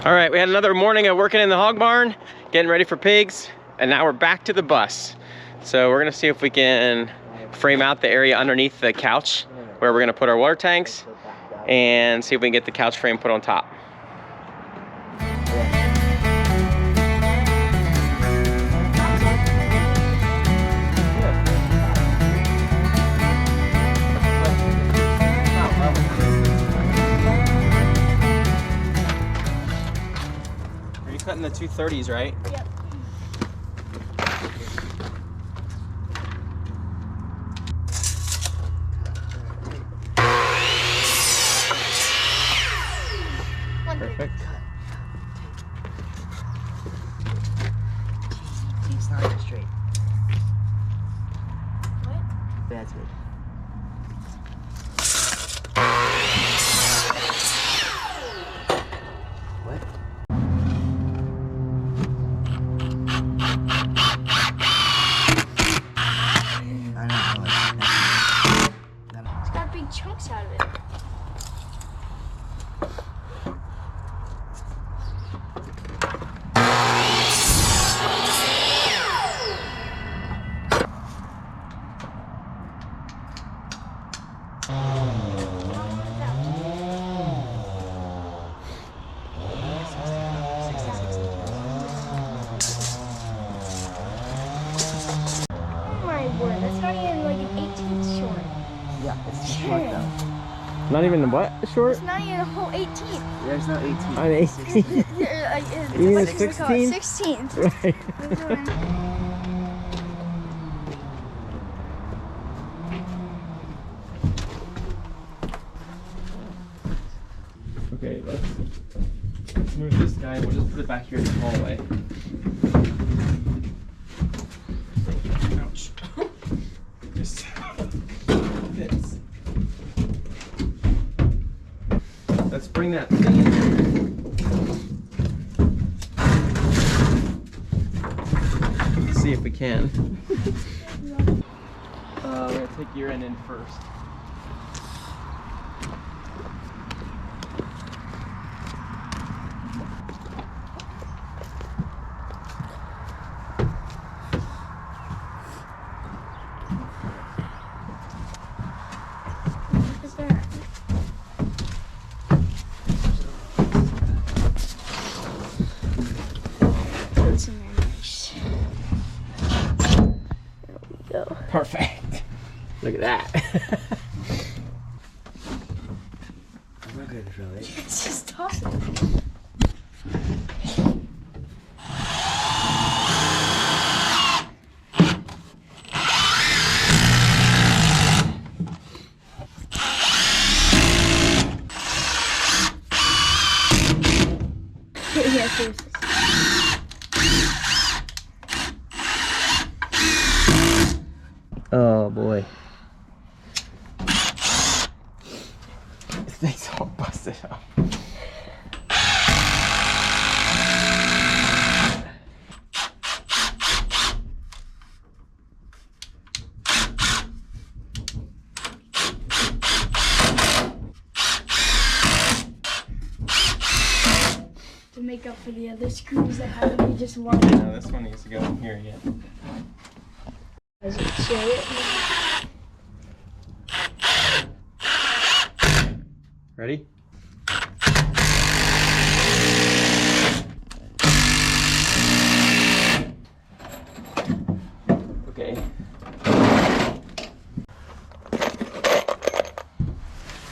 All right, we had another morning of working in the hog barn, getting ready for pigs, and now we're back to the bus. So we're gonna see if we can frame out the area underneath the couch where we're gonna put our water tanks and see if we can get the couch frame put on top. Are you cutting the 230s, right? Yep. Perfect. It's not even straight. What? That's good. What? I don't know. It's got big chunks out of it. That's not even like an 18th short. Yeah, it's short though. Not even what short? It's not even a whole 18th. There's no 18. I'm 18. You mean a 16? 16th. Right. Okay, let's move this guy. We'll just put it back here in the hallway. Ouch. Just this. Let's bring that thing in. Let's see if we can. We're gonna take your end in first. Perfect. Look at that. I'm not good to throw it. It's just toss it. Yeah, seriously. Oh boy. This thing's all busted up. To make up for the other screws that have to be just one. No, this one needs to go in here yet. Does it show it? Ready? Okay.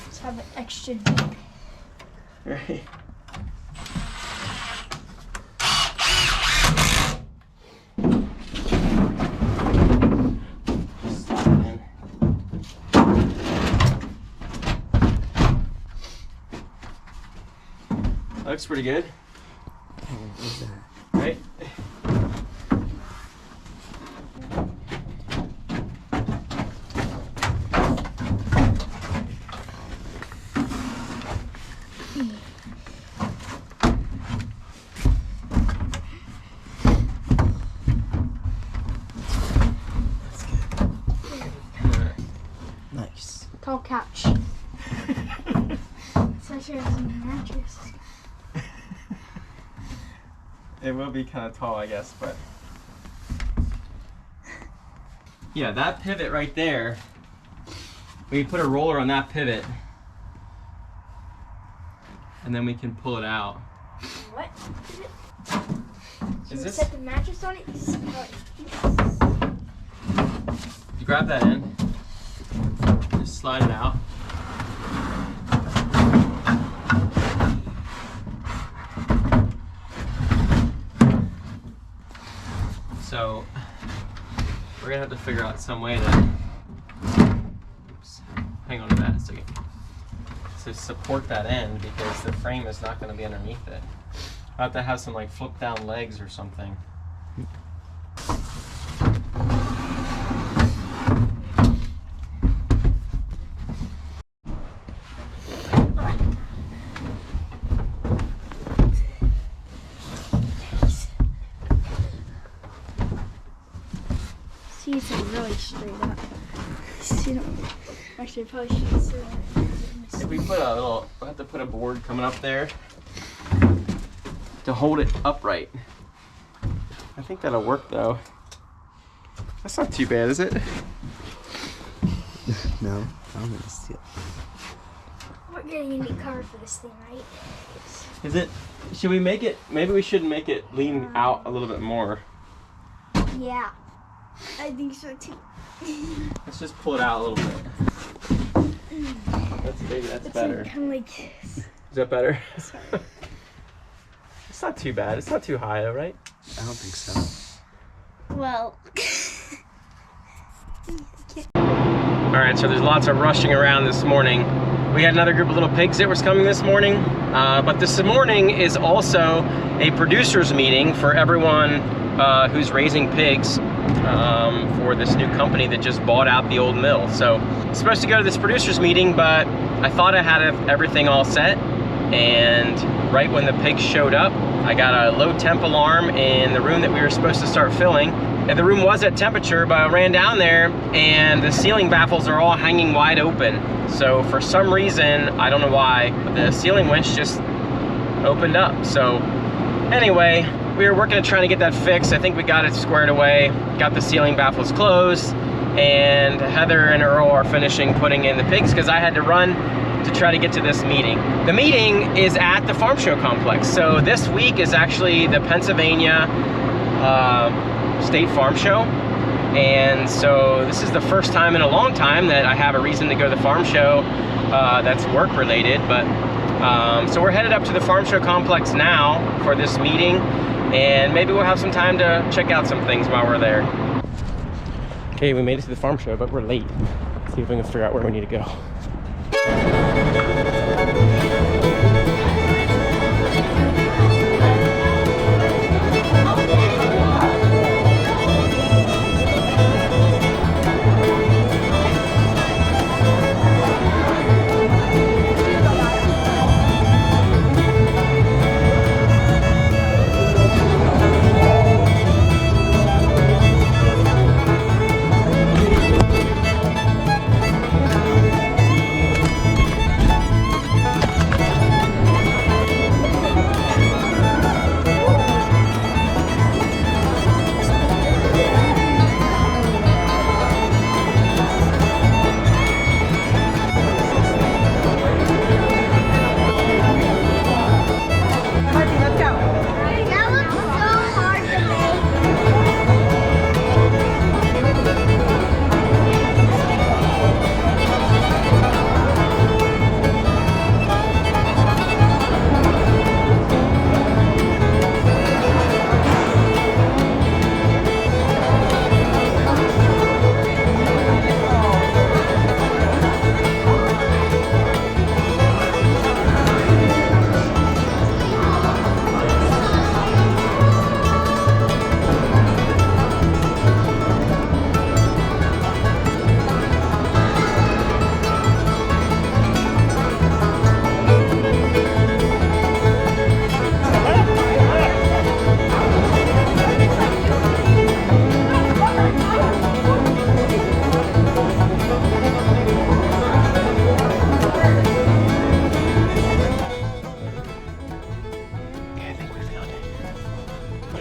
Let's have an extra deep. Right. Looks pretty good. Right? Nice. Tall couch. It's like a mattress. It will be kind of tall, I guess, but yeah, that pivot right there. We put a roller on that pivot, and then we can pull it out. What is it? Is this? Set the mattress on it. You see how it You grab that end, just slide it out. So we're gonna have to figure out some way to, oops, hang on to that a second, to support that end because the frame is not gonna be underneath it. I have to have some like flip down legs or something. See, it's really straight up. See, actually, I probably should sit on it. If we put a little, we'll have to put a board coming up there to hold it upright. I think that'll work though. That's not too bad, is it? No, I'm gonna steal. We're getting a new cover for this thing, right? Is it? Should we make it? Maybe we should make it lean out a little bit more. Yeah, I think so too. Let's just pull it out a little bit. That's It's better. kind of like. Is that better? Sorry. It's not too bad. It's not too high though, right? I don't think so. Well. All right, so there's lots of rushing around this morning. We had another group of little pigs that was coming this morning, but this morning is also a producers meeting for everyone who's raising pigs for this new company that just bought out the old mill. So I'm supposed to go to this producers meeting, but I thought I had everything all set, and right when the pigs showed up, I got a low temp alarm in the room that we were supposed to start filling. And the room was at temperature, but I ran down there and the ceiling baffles are all hanging wide open. So for some reason, I don't know why, but the ceiling winch just opened up. So anyway, we were working on trying to get that fixed. I think we got it squared away, got the ceiling baffles closed, and Heather and Earl are finishing putting in the pigs because I had to run to try to get to this meeting. The meeting is at the farm show complex. So this week is actually the Pennsylvania State Farm Show, and so this is the first time in a long time that I have a reason to go to the farm show that's work related. But so we're headed up to the farm show complex now for this meeting, and maybe we'll have some time to check out some things while we're there. Okay, we made it to the farm show, but we're late. Let's see if we can figure out where we need to go.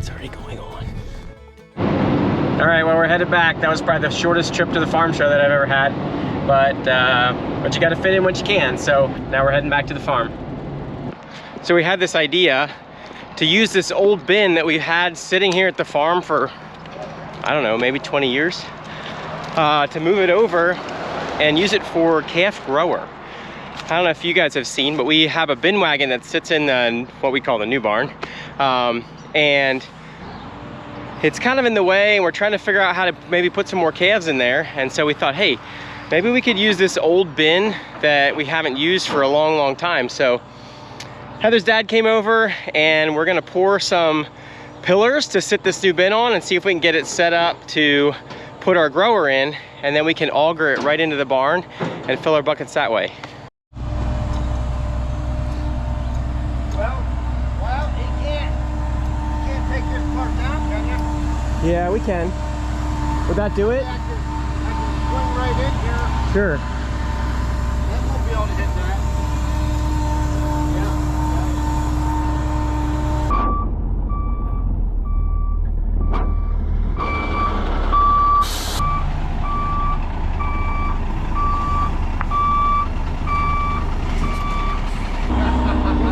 it's already going on. All right, well, we're headed back. That was probably the shortest trip to the farm show that I've ever had. But you gotta fit in what you can. So now we're heading back to the farm. So we had this idea to use this old bin that we've had sitting here at the farm for, I don't know, maybe 20 years, to move it over and use it for calf grower. I don't know if you guys have seen, but we have a bin wagon that sits in what we call the new barn. And it's kind of in the way, and we're trying to figure out how to maybe put some more calves in there. And so we thought, hey, maybe we could use this old bin that we haven't used for a long, long time. So Heather's dad came over, and we're gonna pour some pillars to sit this new bin on and see if we can get it set up to put our grower in, and then we can auger it right into the barn and fill our buckets that way. Well, you can't take this part down, can you? Yeah, we can. Would that do it? I can swing right in here. Sure. Then we'll be able to hit that.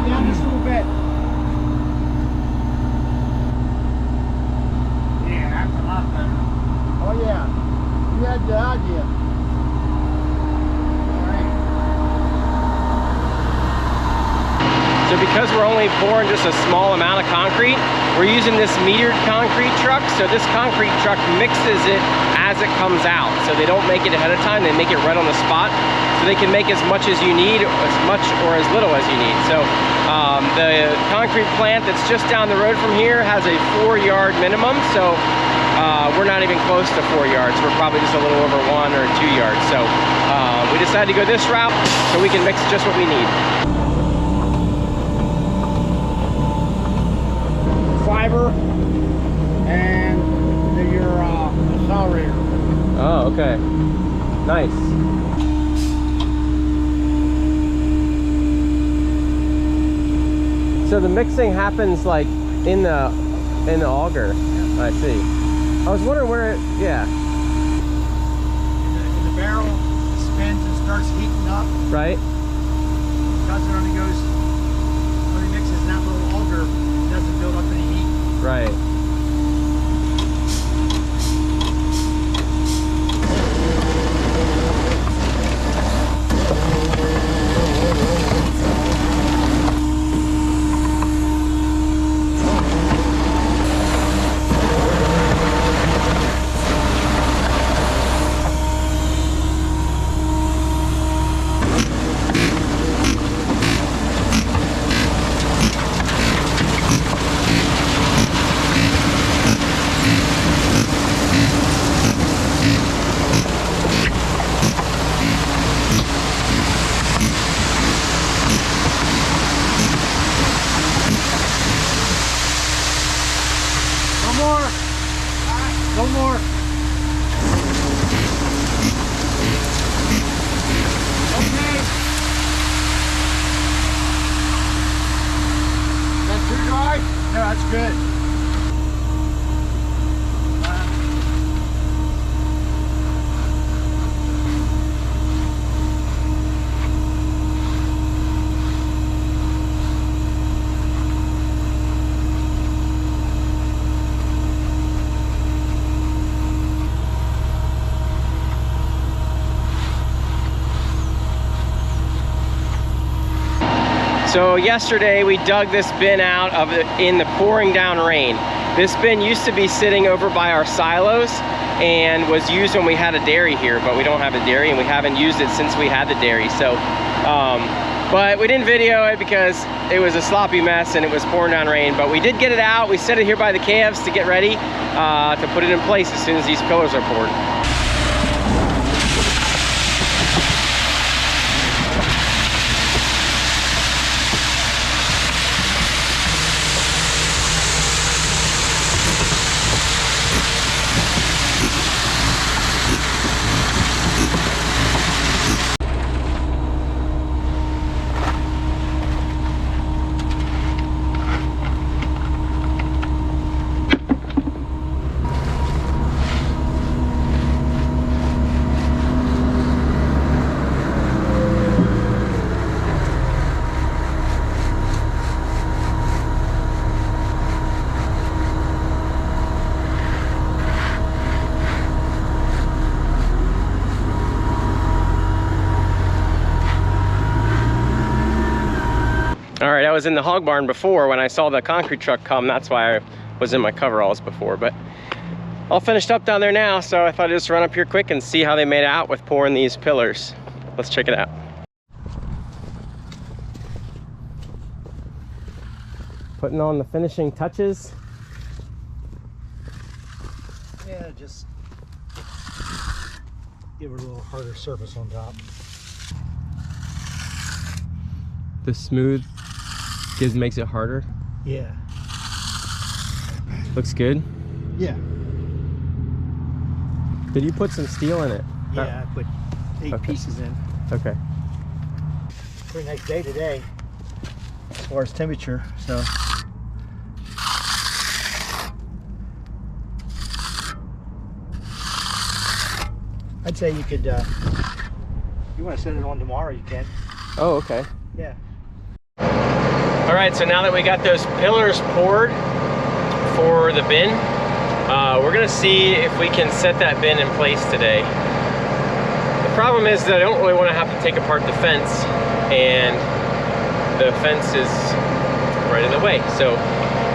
Down just a little bit. Yeah, that's a lot better. Oh yeah, you had the idea. All right. So because we're only pouring just a small amount of concrete, we're using this metered concrete truck. So this concrete truck mixes it as it comes out. So they don't make it ahead of time, they make it right on the spot. So they can make as much as you need, as much or as little as you need. So the concrete plant that's just down the road from here has a 4-yard minimum. So we're not even close to 4 yards. We're probably just a little over 1 or 2 yards. So we decided to go this route so we can mix just what we need. Fiber and your accelerator. Oh, okay. Nice. So the mixing happens like in the auger. I see. I was wondering where it, yeah. In the barrel, it spins and starts heating up. Right? Because it only goes, when it mixes in that little auger, it doesn't build up any heat. Right. No more. Okay. Is that too dry? No, that's good. So yesterday we dug this bin out of it in the pouring down rain. This bin used to be sitting over by our silos and was used when we had a dairy here, but we don't have a dairy and we haven't used it since we had the dairy. So, but we didn't video it because it was a sloppy mess and it was pouring down rain, but we did get it out. We set it here by the calves to get ready to put it in place as soon as these pillars are poured. I was in the hog barn before when I saw the concrete truck come. That's why I was in my coveralls before, but all finished up down there now, so I thought I'd just run up here quick and see how they made out with pouring these pillars. Let's check it out. Putting on the finishing touches. Yeah, just give it a little harder surface on top. The smooth makes it harder. Yeah. Looks good. Yeah. Did you put some steel in it? Yeah, I put 8 Okay. pieces in. Okay. Pretty nice day today as far as temperature, so. I'd say you could, if you want to set it on tomorrow, you can. Oh, okay. Yeah. All right, so now that we got those pillars poured for the bin, we're gonna see if we can set that bin in place today. The problem is that I don't really want to have to take apart the fence, and the fence is right in the way. So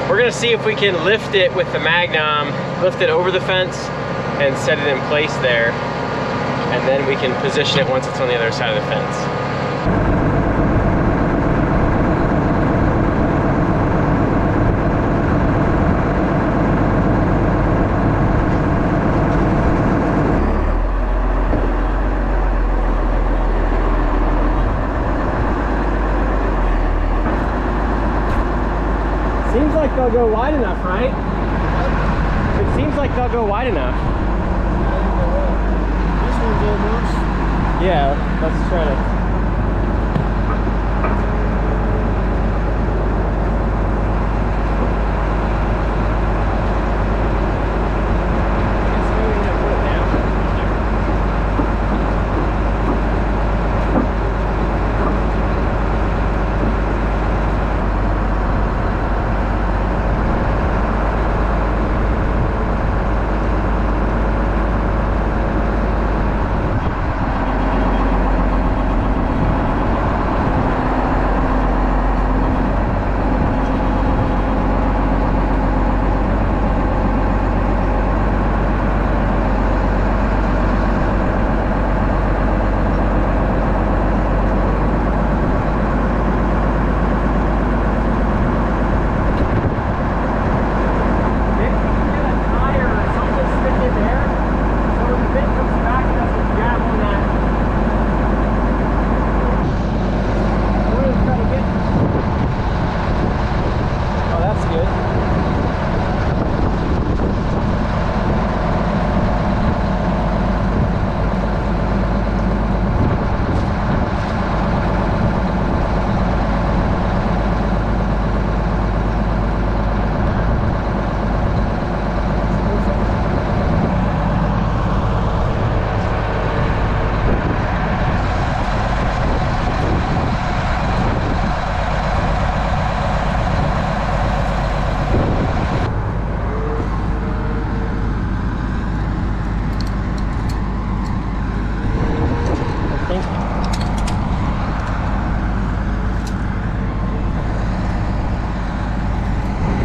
we're gonna see if we can lift it with the Magnum, lift it over the fence and set it in place there, and then we can position it once it's on the other side of the fence. Seems like they'll go wide enough, right? It seems like they'll go wide enough. This one's almost. Yeah, let's try to.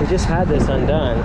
Just had this undone.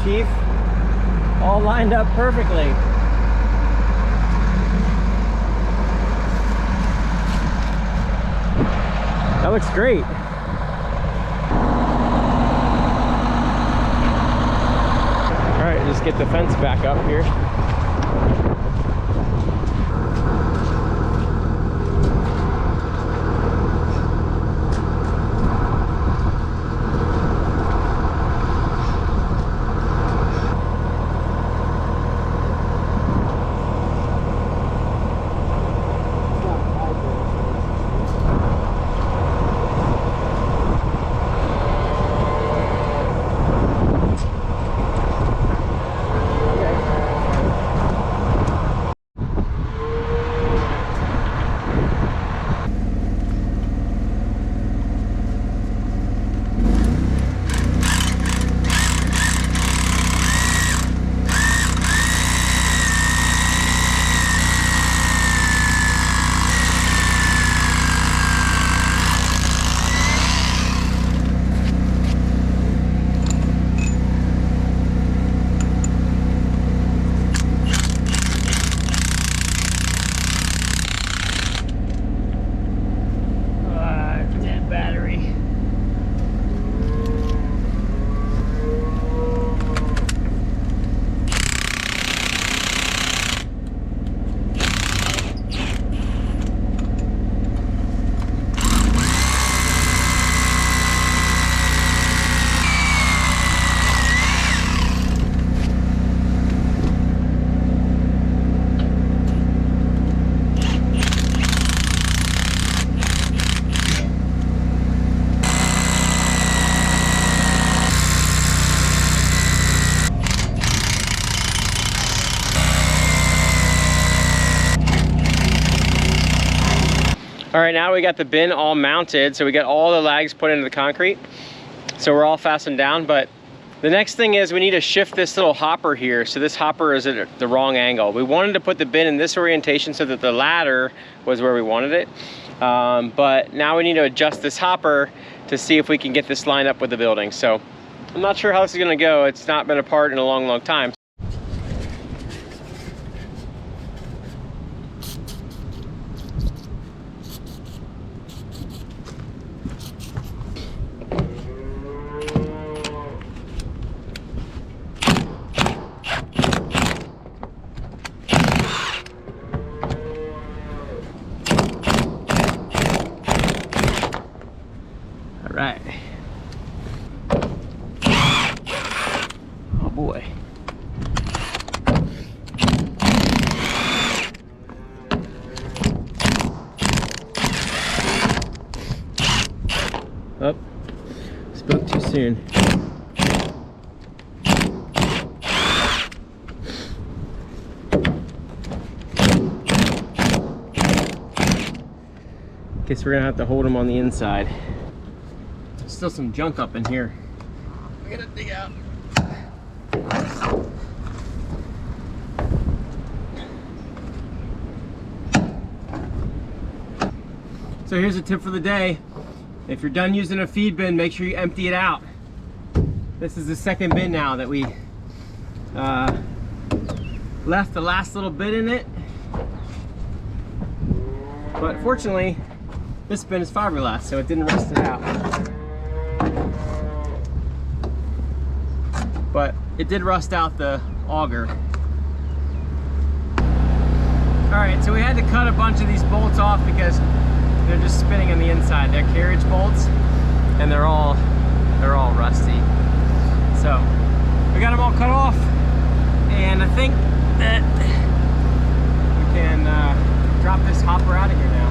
Chief. All lined up perfectly. That looks great. All right, just get the fence back up here. Dead battery. All right, now we got the bin all mounted, so we got all the lags put into the concrete. So we're all fastened down, but the next thing is we need to shift this little hopper here. So this hopper is at the wrong angle. We wanted to put the bin in this orientation so that the ladder was where we wanted it. But now we need to adjust this hopper to see if we can get this lined up with the building. So I'm not sure how this is gonna go. It's not been apart in a long, long time. Right. Oh boy. Oh, spoke too soon. Guess we're gonna have to hold them on the inside. Still some junk up in here. We gotta dig out. So here's a tip for the day. If you're done using a feed bin, make sure you empty it out. This is the second bin now that we left the last little bit in it. But fortunately, this bin is fiberglass, so it didn't rust it out. But it did rust out the auger. All right, so we had to cut a bunch of these bolts off because they're just spinning on the inside. They're carriage bolts, and they're all rusty. So we got them all cut off, and I think that we can drop this hopper out of here now.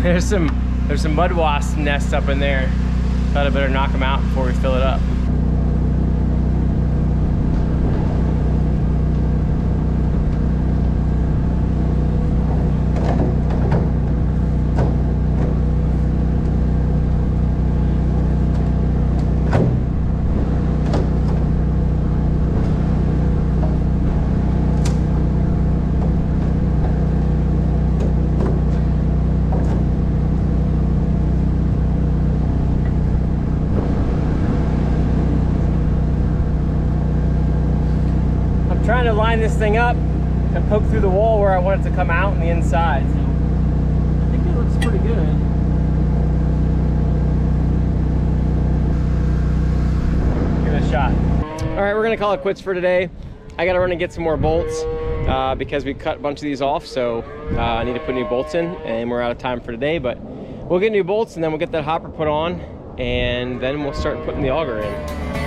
There's some mud wasp nests up in there. Thought I better knock them out before we fill it up. Trying to line this thing up and poke through the wall where I want it to come out on the inside. So I think it looks pretty good. Give it a shot. All right, we're gonna call it quits for today. I gotta run and get some more bolts because we cut a bunch of these off, so I need to put new bolts in, and we're out of time for today, but we'll get new bolts and then we'll get that hopper put on, and then we'll start putting the auger in.